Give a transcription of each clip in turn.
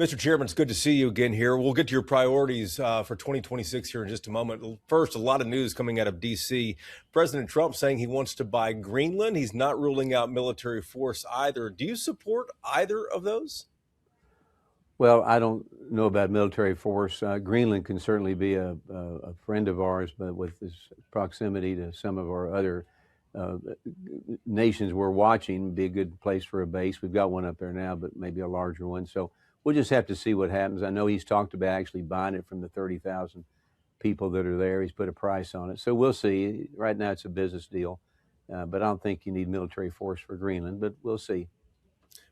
Mr. Chairman, it's good to see you again here. We'll get to your priorities for 2026 here in just a moment. First, a lot of news coming out of D.C. President Trump saying he wants to buy Greenland. He's not ruling out military force either. Do you support either of those? Well, I don't know about military force. Greenland can certainly be a friend of ours, but with its proximity to some of our other uh, nations we're watching, be a good place for a base. We've got one up there now, but maybe a larger one. So we'll just have to see what happens. I know he's talked about actually buying it from the 30,000 people that are there. He's put a price on it. So we'll see. Right now it's a business deal, but I don't think you need military force for Greenland, but we'll see.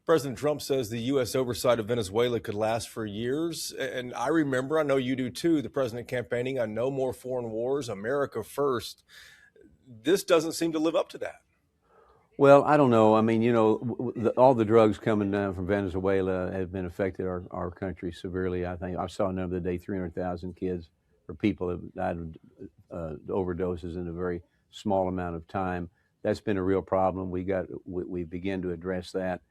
President Trump says the U.S. oversight of Venezuela could last for years. And I remember, I know you do too, the president campaigning on no more foreign wars, America first. This doesn't seem to live up to that. Well, I don't know. I mean, all the drugs coming down from Venezuela have been affected our country severely. I think I saw a number the other day, 300,000 kids or people have died of overdoses in a very small amount of time. That's been a real problem. We began to address that.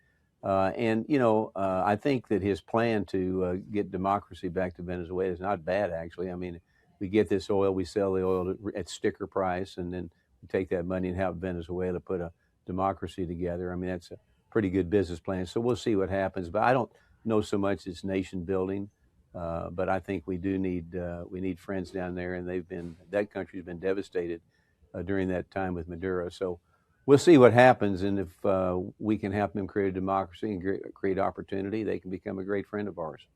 I think that his plan to get democracy back to Venezuela is not bad, actually. I mean, we get this oil, we sell the oil at sticker price, and then we take that money and help Venezuela put a democracy together. I mean, that's a pretty good business plan. So we'll see what happens. But I don't know so much it's nation building. But I think we need friends down there, and that country's been devastated during that time with Maduro. So we'll see what happens, and if we can help them create a democracy and create opportunity, they can become a great friend of ours.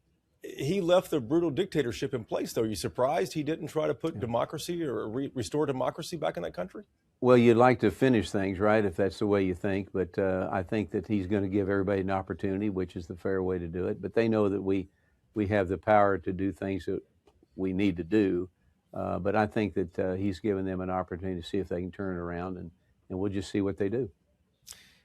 He left the brutal dictatorship in place, though. Are you surprised he didn't try to put democracy or restore democracy back in that country? Well, you'd like to finish things, right, if that's the way you think. But I think that he's going to give everybody an opportunity, which is the fair way to do it. But they know that we have the power to do things that we need to do. But I think that he's given them an opportunity to see if they can turn it around, and we'll just see what they do.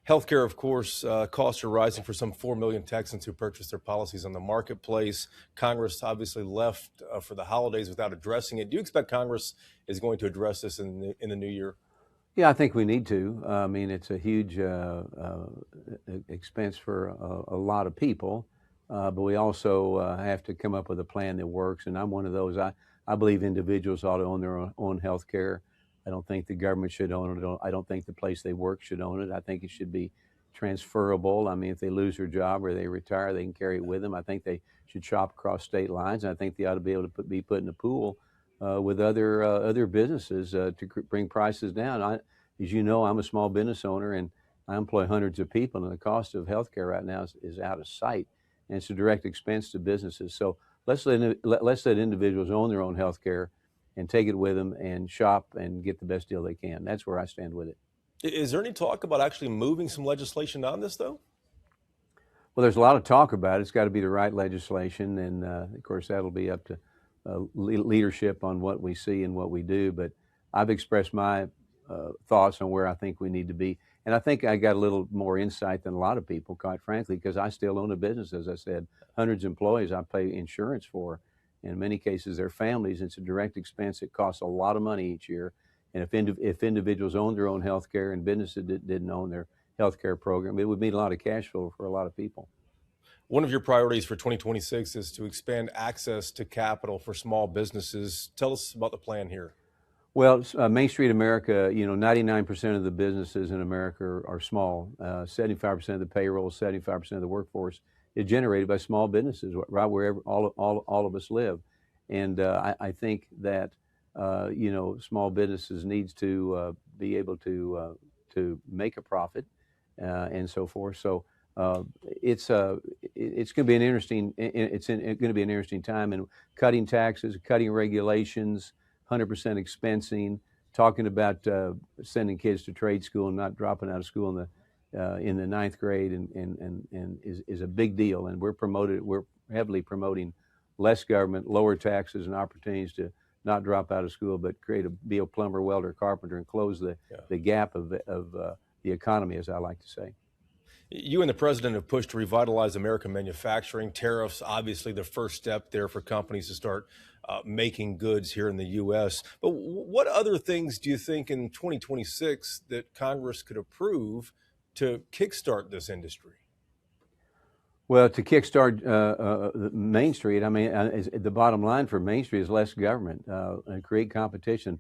Healthcare, of course, costs are rising for some 4 million Texans who purchase their policies on the marketplace. Congress obviously left for the holidays without addressing it. Do you expect Congress is going to address this in the new year? Yeah, I think we need to. I mean, it's a huge expense for a lot of people, but we also have to come up with a plan that works. And I'm one of those. I believe individuals ought to own their own health care. I don't think the government should own it. I don't think the place they work should own it. I think it should be transferable. I mean, if they lose their job or they retire, they can carry it with them. I think they should shop across state lines. And I think they ought to be able to be put in a pool with other businesses to bring prices down. As you know, I'm a small business owner and I employ hundreds of people, and the cost of healthcare right now is out of sight, and it's a direct expense to businesses. So let's let individuals own their own healthcare and take it with them and shop and get the best deal they can. That's where I stand with it. Is there any talk about actually moving some legislation on this, though? Well, there's a lot of talk about it. It's got to be the right legislation, and of course, that'll be up to leadership on what we see and what we do. But I've expressed my thoughts on where I think we need to be. And I think I got a little more insight than a lot of people, quite frankly, because I still own a business, as I said, hundreds of employees I pay insurance for. In many cases, their families. It's a direct expense. It costs a lot of money each year. And if individuals owned their own health care and businesses didn't own their health care program, it would mean a lot of cash flow for a lot of people. One of your priorities for 2026 is to expand access to capital for small businesses. Tell us about the plan here. Well, Main Street America, 99% of the businesses in America are small. 75% of the payroll, 75% of the workforce is generated by small businesses, right wherever all of us live. And I think that, small businesses needs to be able to make a profit and so forth. So it's going to be an interesting time, and cutting taxes, cutting regulations, 100% expensing, talking about sending kids to trade school and not dropping out of school in the ninth grade, and is a big deal. And we're heavily promoting less government, lower taxes, and opportunities to not drop out of school, but be a plumber, welder, carpenter, and close the gap of the economy, as I like to say. You and the president have pushed to revitalize American manufacturing. Tariffs, obviously, the first step there for companies to start making goods here in the U.S. But what other things do you think in 2026 that Congress could approve to kickstart this industry? Well, to kickstart Main Street, I mean, the bottom line for Main Street is less government and create competition.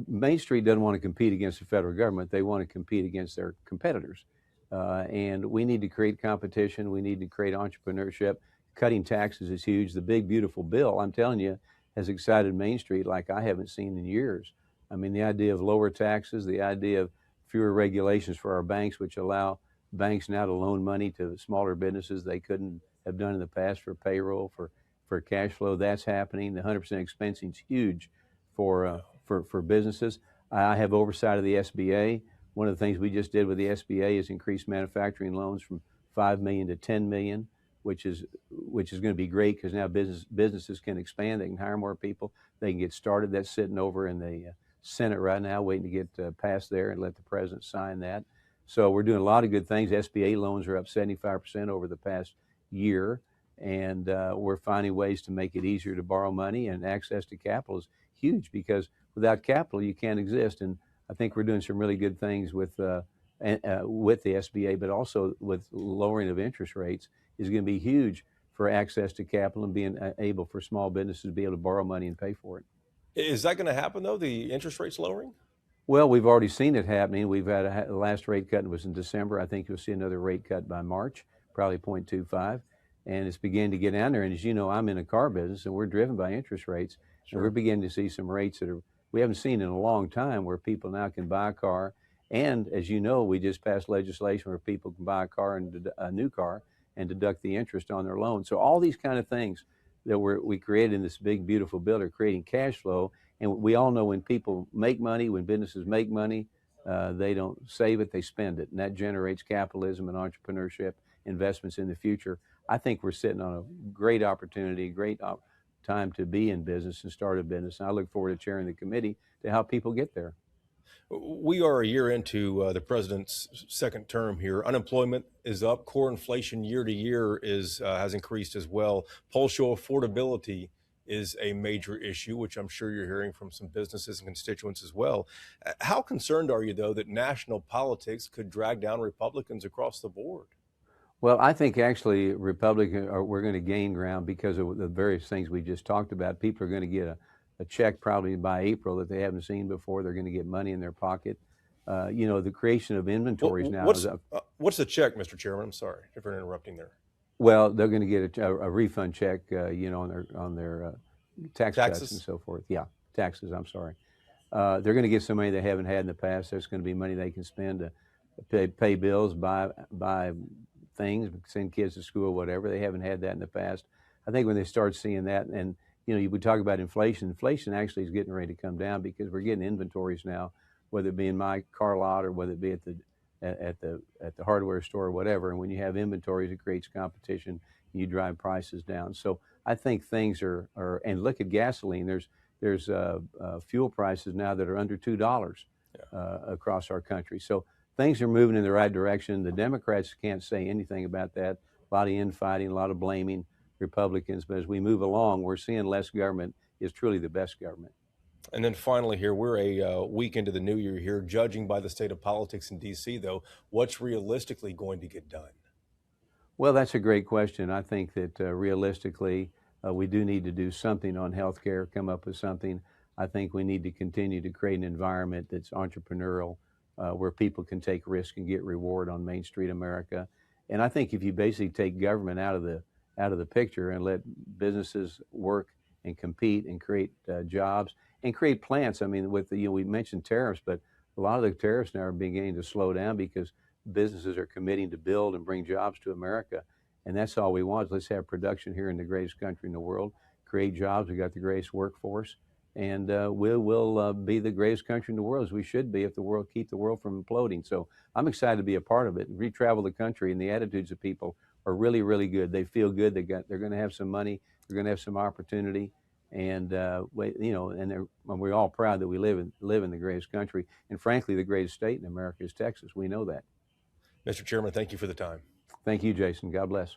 Main Street doesn't want to compete against the federal government. They want to compete against their competitors. And we need to create competition. We need to create entrepreneurship. Cutting taxes is huge. The big, beautiful bill, I'm telling you, has excited Main Street like I haven't seen in years. I mean, the idea of lower taxes, the idea of fewer regulations for our banks, which allow banks now to loan money to smaller businesses they couldn't have done in the past for payroll, for cash flow. That's happening. The 100% expensing is huge for businesses. I have oversight of the SBA. One of the things we just did with the SBA is increase manufacturing loans from 5 million to 10 million, which is going to be great because now businesses can expand. They can hire more people. They can get started. That's sitting over in the Senate right now, waiting to get passed there and let the president sign that. So we're doing a lot of good things. SBA loans are up 75% over the past year, and we're finding ways to make it easier to borrow money, and access to capital is huge because without capital, you can't exist. And I think we're doing some really good things with the SBA, but also with lowering of interest rates is going to be huge for access to capital and being able for small businesses to be able to borrow money and pay for it. Is that going to happen, though, the interest rates lowering? Well, we've already seen it happening. We've had the last rate cut was in December. I think you'll see another rate cut by March, probably 0.25. And it's beginning to get down there. And as you know, I'm in a car business, and we're driven by interest rates. Sure. And we're beginning to see some rates that we haven't seen in a long time, where people now can buy a car. And as you know, we just passed legislation where people can buy a car and a new car and deduct the interest on their loan. So all these kind of things that we created in this big, beautiful bill are creating cash flow. And we all know when people make money, when businesses make money, they don't save it, they spend it. And that generates capitalism and entrepreneurship, investments in the future. I think we're sitting on a great opportunity, great time to be in business and start a business. And I look forward to chairing the committee to help people get there. We are a year into the president's second term here. Unemployment is up. Core inflation year to year has increased as well. Polls show affordability is a major issue, which I'm sure you're hearing from some businesses and constituents as well. How concerned are you, though, that national politics could drag down Republicans across the board? Well, I think actually we're going to gain ground because of the various things we just talked about. People are going to get a check probably by April that they haven't seen before. They're going to get money in their pocket. The creation of inventories now. What's the check, Mr. Chairman? I'm sorry if we're interrupting there. Well, they're going to get a refund check, on their taxes cuts and so forth. Yeah, taxes. I'm sorry. They're going to get some money they haven't had in the past. There's going to be money they can spend to pay bills, buy things, send kids to school, whatever. They haven't had that in the past. I think when they start seeing that, and you would talk about inflation. Inflation actually is getting ready to come down because we're getting inventories now, whether it be in my car lot or whether it be at the hardware store or whatever. And when you have inventories, it creates competition and you drive prices down. So I think things are and look at gasoline. There's fuel prices now that are under $2 across our country. So things are moving in the right direction. The Democrats can't say anything about that. A lot of infighting, a lot of blaming Republicans. But as we move along, we're seeing less government is truly the best government. And then finally here, we're a week into the new year here. Judging by the state of politics in D.C., though, what's realistically going to get done? Well, that's a great question. I think that realistically, we do need to do something on health care, come up with something. I think we need to continue to create an environment that's entrepreneurial, where people can take risk and get reward on Main Street America. And I think if you basically take government out of the picture and let businesses work and compete and create jobs and create plants. I mean, we mentioned tariffs, but a lot of the tariffs now are beginning to slow down because businesses are committing to build and bring jobs to America. And that's all we want. Let's have production here in the greatest country in the world, create jobs. We got the greatest workforce, and we'll be the greatest country in the world, as we should be, if keep the world from imploding. So I'm excited to be a part of it. We travel the country, and the attitudes of people are really, really good. They feel good. They're going to have some money. They're going to have some opportunity, and and we're all proud that we live in the greatest country, and frankly, the greatest state in America is Texas. We know that. Mr. Chairman, thank you for the time. Thank you, Jason. God bless.